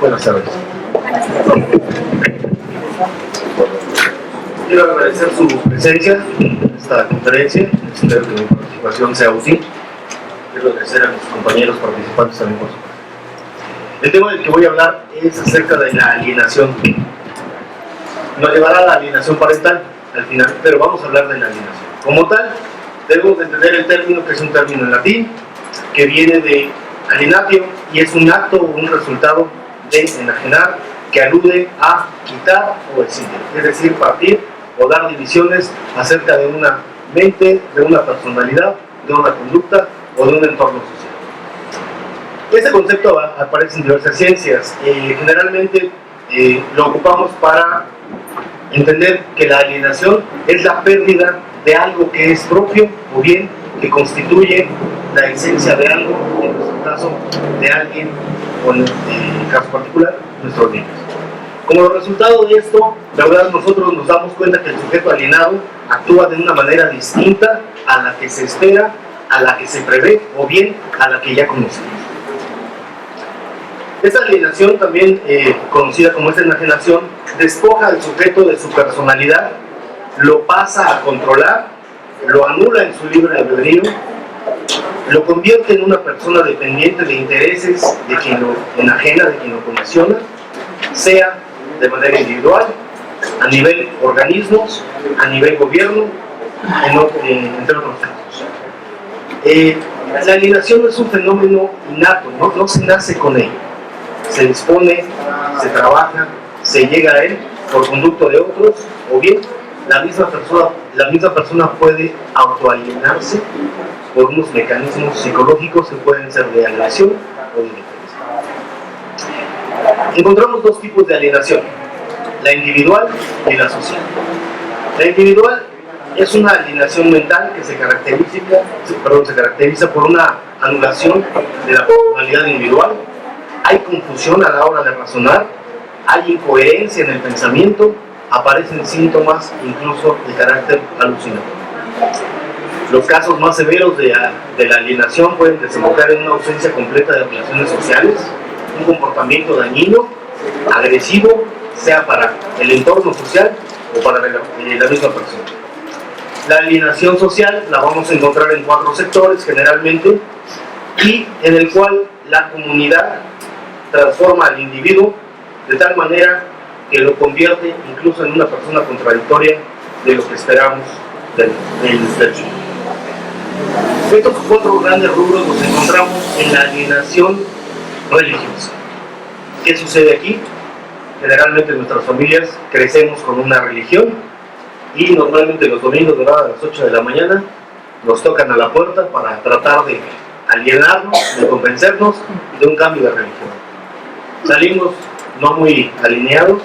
Buenas tardes. Quiero agradecer su presencia en esta conferencia. Espero que mi participación sea útil. Quiero agradecer a mis compañeros participantes también por su participación. El tema del que voy a hablar es acerca de la alienación. Nos llevará a la alienación parental al final, pero vamos a hablar de la alienación. Como tal, debemos de entender el término, que es un término en latín, que viene de alienatio y es un acto o un resultado de enajenar, que alude a quitar o extinguir, es decir, partir o dar divisiones acerca de una mente, de una personalidad, de una conducta o de un entorno social. Este concepto aparece en diversas ciencias. Generalmente lo ocupamos para entender que la alienación es la pérdida de algo que es propio o bien que constituye la esencia de algo, en nuestro caso de alguien, o en el caso particular, nuestros niños. Como resultado de esto, la verdad, nosotros nos damos cuenta que el sujeto alienado actúa de una manera distinta a la que se espera, a la que se prevé o bien a la que ya conocemos. Esta alienación, también conocida como esta enajenación, despoja al sujeto de su personalidad, lo pasa a controlar, lo anula en su libre albedrío, lo convierte en una persona dependiente de intereses de quien lo enajena, de quien lo condiciona, sea de manera individual, a nivel organismos, a nivel gobierno, entre otros casos. La alienación no es un fenómeno innato, no se nace con ello. Se dispone, se trabaja, se llega a él por conducto de otros, o bien la misma persona puede autoalienarse por unos mecanismos psicológicos que pueden ser de alienación o de defensa. Encontramos dos tipos de alienación, la individual y la social. La individual es una alienación mental que se caracteriza por una anulación de la personalidad individual. Hay confusión a la hora de razonar, hay incoherencia en el pensamiento, aparecen síntomas incluso de carácter alucinatorio. Los casos más severos de la alienación pueden desembocar en una ausencia completa de relaciones sociales, un comportamiento dañino, agresivo, sea para el entorno social o para la misma persona. La alienación social la vamos a encontrar en 4 sectores generalmente, y en el cual la comunidad transforma al individuo de tal manera que lo convierte incluso en una persona contradictoria de lo que esperamos del sujeto. Estos 4 grandes rubros los encontramos en la alienación religiosa. ¿Qué sucede aquí? Generalmente en nuestras familias crecemos con una religión y normalmente los domingos a las 8 de la mañana nos tocan a la puerta para tratar de alienarnos, de convencernos de un cambio de religión. Salimos no muy alineados,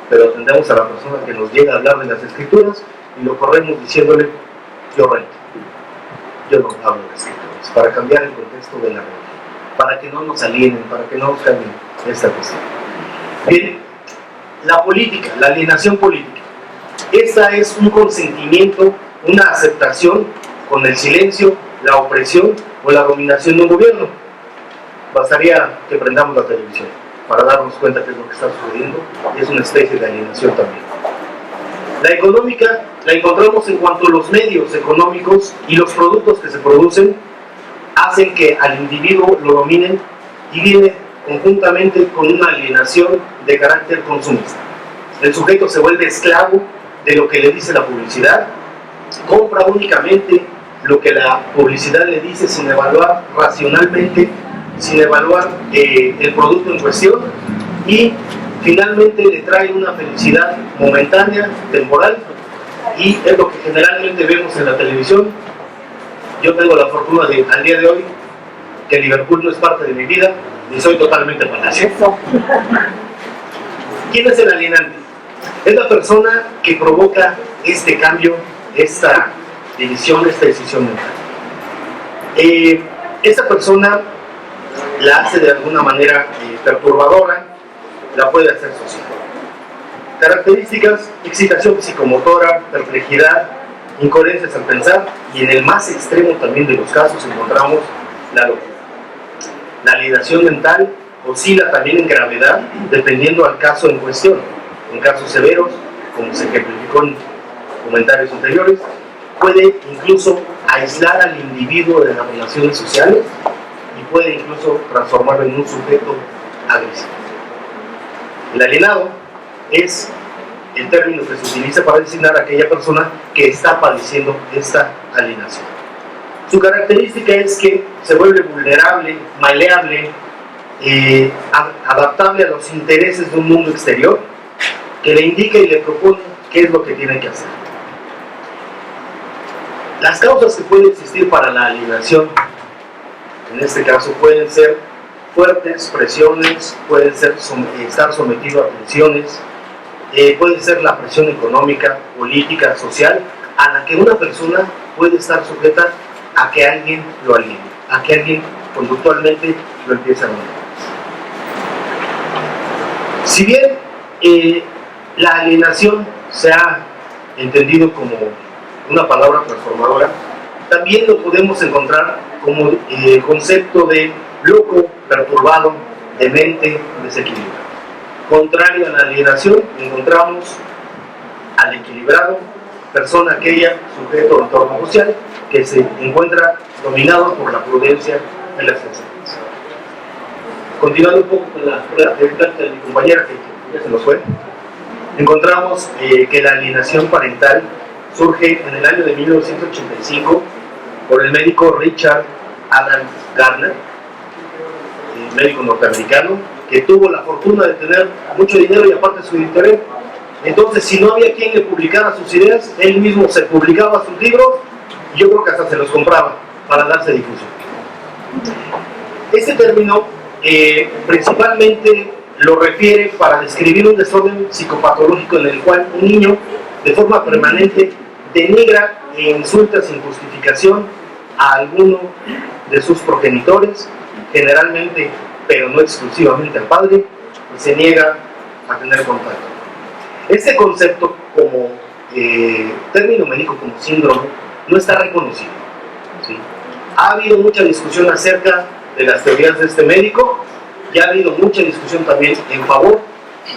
pero atendemos a la persona que nos llega a hablar de las escrituras y lo corremos diciéndole: yo reto, yo no hablo de escrituras, para cambiar el contexto de la religión, para que no nos alienen, para que no nos cambien esta cuestión. Bien, la política, la alienación política, esta es un consentimiento, una aceptación con el silencio, la opresión o la dominación de un gobierno. Bastaría que prendamos la televisión para darnos cuenta qué es lo que está sucediendo, y es una especie de alienación también. La económica la encontramos en cuanto a los medios económicos y los productos que se producen hacen que al individuo lo dominen, y viene conjuntamente con una alienación de carácter consumista. El sujeto se vuelve esclavo de lo que le dice la publicidad, compra únicamente lo que la publicidad le dice sin evaluar racionalmente, sin evaluar el producto en cuestión, y finalmente le trae una felicidad momentánea, temporal, y es lo que generalmente vemos en la televisión. Yo tengo la fortuna de, al día de hoy, que Liverpool no es parte de mi vida y soy totalmente fanático. ¿Quién es el alienante? Es la persona que provoca este cambio, esta división, esta decisión mental. Esta persona la hace de alguna manera perturbadora, la puede hacer social. Características: excitación psicomotora, perplejidad, incoherencias al pensar, y en el más extremo también de los casos encontramos la locura. La alienación mental oscila también en gravedad dependiendo al caso en cuestión. En casos severos, como se ejemplificó en comentarios anteriores, puede incluso aislar al individuo de las relaciones sociales y puede incluso transformarlo en un sujeto agresivo. El alienado es el término que se utiliza para designar a aquella persona que está padeciendo esta alienación. Su característica es que se vuelve vulnerable, maleable, adaptable a los intereses de un mundo exterior, que le indica y le propone qué es lo que tiene que hacer. Las causas que pueden existir para la alienación, en este caso, pueden ser fuertes presiones, pueden ser estar sometido a tensiones, puede ser la presión económica, política, social, a la que una persona puede estar sujeta a que alguien lo aliene, a que alguien conductualmente lo empiece a manejar. Si bien la alienación se ha entendido como una palabra transformadora, también lo podemos encontrar como concepto de loco, perturbado, demente, desequilibrado. Contrario a la alienación, encontramos al equilibrado, persona aquella, sujeto o entorno social, que se encuentra dominado por la prudencia y la sensatez. Continuando un poco con la pregunta de mi compañera, que ya se nos fue, encontramos que la alienación parental surge en el año de 1985 por el médico Richard Alan Gardner, médico norteamericano, que tuvo la fortuna de tener mucho dinero y aparte su editorial. Entonces, si no había quien le publicara sus ideas, él mismo se publicaba sus libros, y yo creo que hasta se los compraba para darse difusión. Este término principalmente lo refiere para describir un desorden psicopatológico en el cual un niño de forma permanente denigra e insulta sin justificación a alguno de sus progenitores, generalmente, pero no exclusivamente al padre, y se niega a tener contacto. Este concepto como término médico, como síndrome, no está reconocido, ¿sí? Ha habido mucha discusión acerca de las teorías de este médico, y ha habido mucha discusión también en favor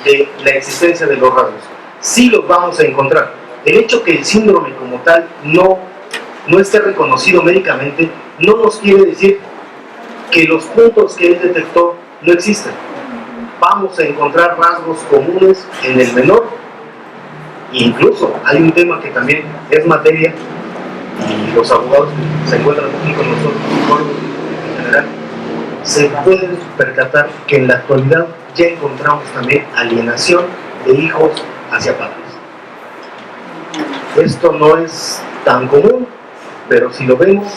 de la existencia de los rasgos. Sí los vamos a encontrar. El hecho que el síndrome como tal no esté reconocido médicamente no nos quiere decir que los puntos que él detectó no existen. Vamos a encontrar rasgos comunes en el menor. Incluso hay un tema que también es materia, y los abogados que se encuentran aquí con nosotros, psicólogos en general, se pueden percatar que en la actualidad ya encontramos también alienación de hijos hacia padres. Esto no es tan común, pero si lo vemos,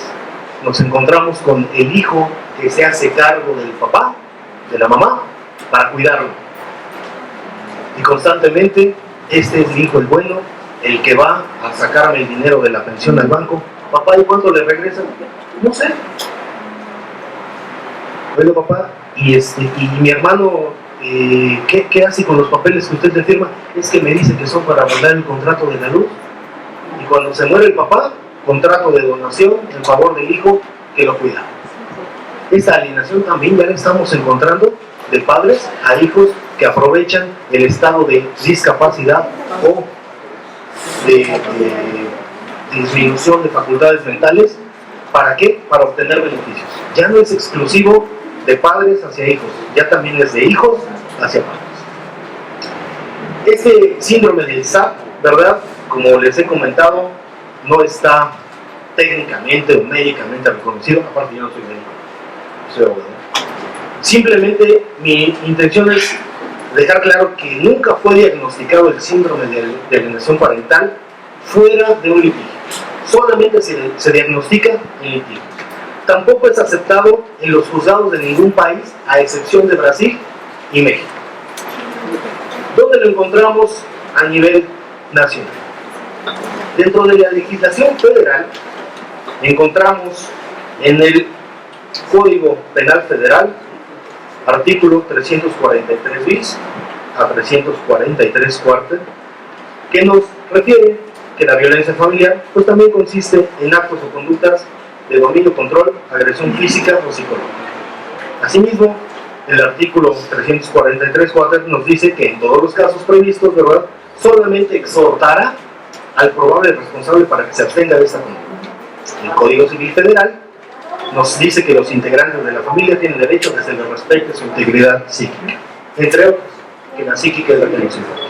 nos encontramos con el hijo que se hace cargo del papá, de la mamá, para cuidarlo. Y constantemente, este es el hijo el bueno, el que va a sacarme el dinero de la pensión al banco. Papá, ¿y cuánto le regresan? No sé. Oiga, papá, y mi hermano, ¿qué hace con los papeles que usted le firma? Es que me dice que son para mandar el contrato de la luz. Y cuando se muere el papá, contrato de donación en favor del hijo que lo cuida. Esa alienación también ya la estamos encontrando de padres a hijos que aprovechan el estado de discapacidad o de disminución de facultades mentales. ¿Para qué? Para obtener beneficios. Ya no es exclusivo de padres hacia hijos, ya también es de hijos hacia padres. Este síndrome del SAP, ¿verdad? Como les he comentado, no está técnicamente o médicamente reconocido. Aparte, yo no soy médico, soy abogado. Simplemente mi intención es dejar claro que nunca fue diagnosticado el síndrome de alienación parental fuera de un litigio. Solamente se diagnostica en litigio. Tampoco es aceptado en los juzgados de ningún país, a excepción de Brasil y México. ¿Dónde lo encontramos a nivel nacional? Dentro de la legislación federal encontramos en el Código Penal Federal, artículo 343 bis a 343 cuarta, que nos refiere que la violencia familiar pues también consiste en actos o conductas de dominio, control, agresión física o psicológica. Asimismo, el artículo 343.4 nos dice que en todos los casos previstos, ¿verdad?, solamente exhortará al probable responsable para que se abstenga de esta conducta. El Código Civil Federal nos dice que los integrantes de la familia tienen derecho a que se les respete su integridad psíquica, entre otros, que la psíquica es la que nos importa.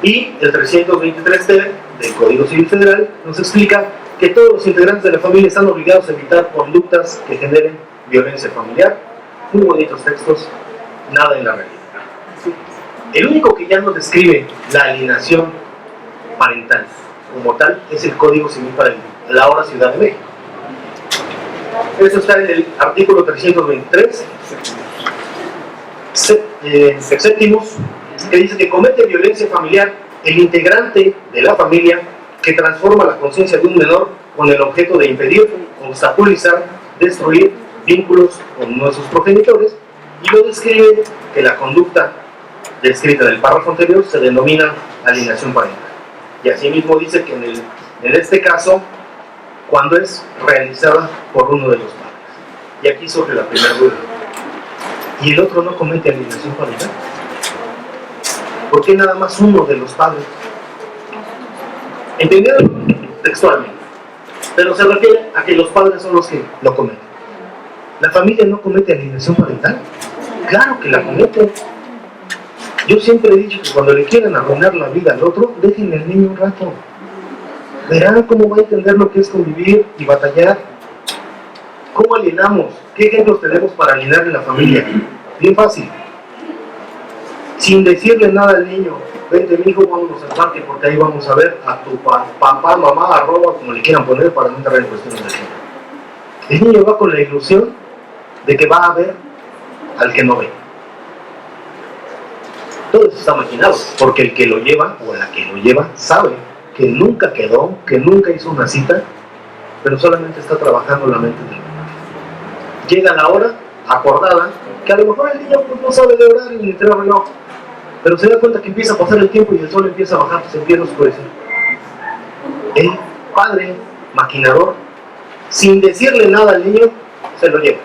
Y el 323 del Código Civil Federal nos explica que todos los integrantes de la familia están obligados a evitar conductas que generen violencia familiar. Muy bonitos textos, nada en la realidad. El único que ya nos describe la alienación parental como tal es el Código Civil para la ahora Ciudad de México. Eso está en el artículo 323, séptimos, que dice que comete violencia familiar el integrante de la familia que transforma la conciencia de un menor con el objeto de impedir, obstaculizar, destruir vínculos con uno de sus progenitores, y lo describe que la conducta descrita en el párrafo anterior se denomina alienación parental. Y asimismo dice que en este caso, cuando es realizada por uno de los padres. Y aquí surge la primera duda. ¿Y el otro no comete alienación parental? ¿Por qué nada más uno de los padres? Entendido textualmente, pero se refiere a que los padres son los que lo cometen. ¿La familia no comete alienación parental? Claro que la comete. Yo siempre he dicho que cuando le quieran arruinar la vida al otro, déjenle al niño un rato. Verán cómo va a entender lo que es convivir y batallar. ¿Cómo alienamos? ¿Qué ejemplos tenemos para alienar en la familia? Bien fácil. Sin decirle nada al niño, vente mijo, vámonos al parque porque ahí vamos a ver a tu papá, mamá, arroba, como le quieran poner para no entrar en cuestiones de género. El niño va con la ilusión de que va a ver al que no ve. Todo eso está maquinado, porque el que lo lleva o la que lo lleva sabe que nunca quedó, que nunca hizo una cita, pero solamente está trabajando la mente del niño. Llega la hora acordada, que a lo mejor el niño pues, no sabe de horario ni trae reloj, pero se da cuenta que empieza a pasar el tiempo y el sol empieza a bajar, se empieza a oscurecer. El padre, maquinador, sin decirle nada al niño, se lo lleva.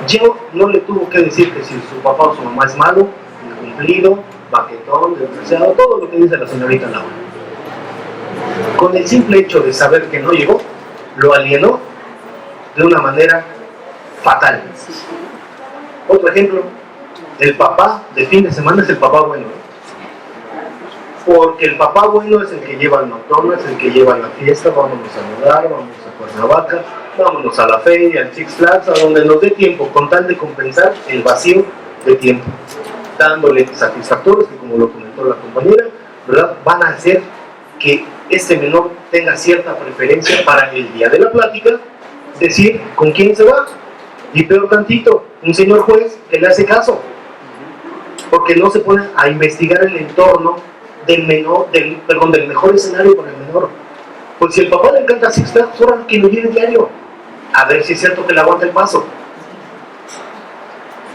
Yo no le tuvo que decir que si su papá o su mamá es malo, incumplido, baquetón, desgraciado, todo lo que dice la señorita Laura. Con el simple hecho de saber que no llegó, lo alienó de una manera fatal. Otro ejemplo, el papá de fin de semana es el papá bueno. Porque el papá bueno es el que lleva al McDonald's, el que lleva a la fiesta, vámonos a nadar, vamos a Cuernavaca, vámonos a la feria, al Six Flags, a donde nos dé tiempo, con tal de compensar el vacío de tiempo, dándole satisfactores que, como lo comentó la compañera, ¿verdad?, van a hacer que este menor tenga cierta preferencia para el día de la plática, decir con quién se va, y peor tantito, un señor juez que le hace caso, porque no se pone a investigar el entorno del menor, del mejor escenario para el menor. Pues si el papá le encanta Six Flags, ahora que lo lleve diario, a ver si es cierto que le aguanta el paso.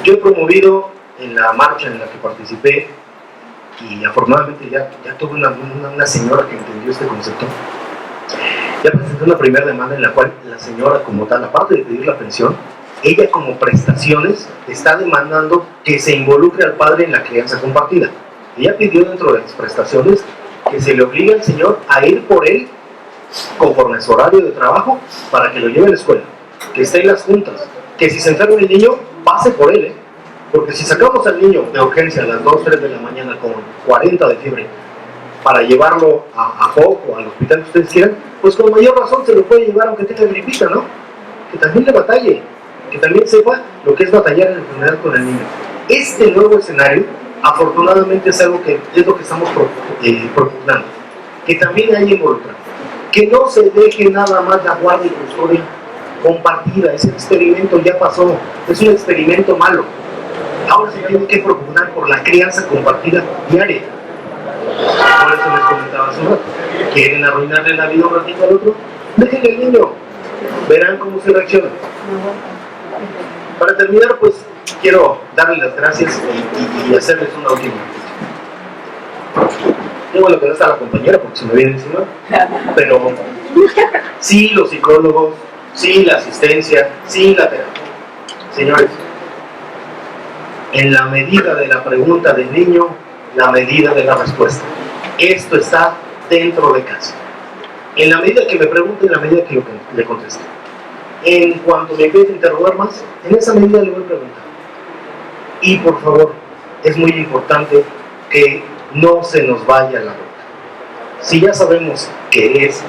Yo he promovido en la marcha en la que participé, y afortunadamente ya tuve una señora que entendió este concepto. Ya presenté una primera demanda en la cual la señora, como tal, aparte de pedir la pensión, ella como prestaciones está demandando que se involucre al padre en la crianza compartida. Ella pidió dentro de las prestaciones que se le obligue al señor a ir por él conforme a su horario de trabajo para que lo lleve a la escuela, que esté en las juntas, que si se enferma el niño, pase por él, porque si sacamos al niño de urgencia a las 2, 3 de la mañana con 40 de fiebre para llevarlo a FOC o al hospital que ustedes quieran, pues con mayor razón se lo puede llevar aunque tenga gripita, ¿no? Que también le batalle, que también sepa lo que es batallar en la enfermedad con el niño. Este nuevo escenario, afortunadamente, es algo que es lo que estamos propugnando, que también haya involucrado, que no se deje nada más la guardia y custodia compartida. Ese experimento ya pasó, es un experimento malo. Ahora se tiene que propugnar por la crianza compartida diaria. Por eso les comentaba hace un rato, quieren arruinarle la vida un ratito al otro, déjenle al niño, verán cómo se reacciona. Para terminar, pues quiero darles las gracias y hacerles una última. Qué bueno que no está la compañera porque se me viene encima. Pero sí los psicólogos, sí la asistencia, sí la terapia. Señores, en la medida de la pregunta del niño, la medida de la respuesta. Esto está dentro de casa. En la medida que me pregunte, en la medida que le conteste. En cuanto me empiece a interrogar más, en esa medida le voy a preguntar. Y por favor, es muy importante que no se nos vaya la boca. Si ya sabemos que es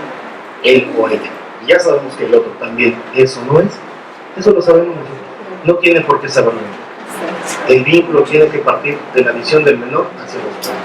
él o ella, y ya sabemos que el otro también eso no es, eso lo sabemos nosotros. No tiene por qué saberlo. El vínculo tiene que partir de la visión del menor hacia los padres.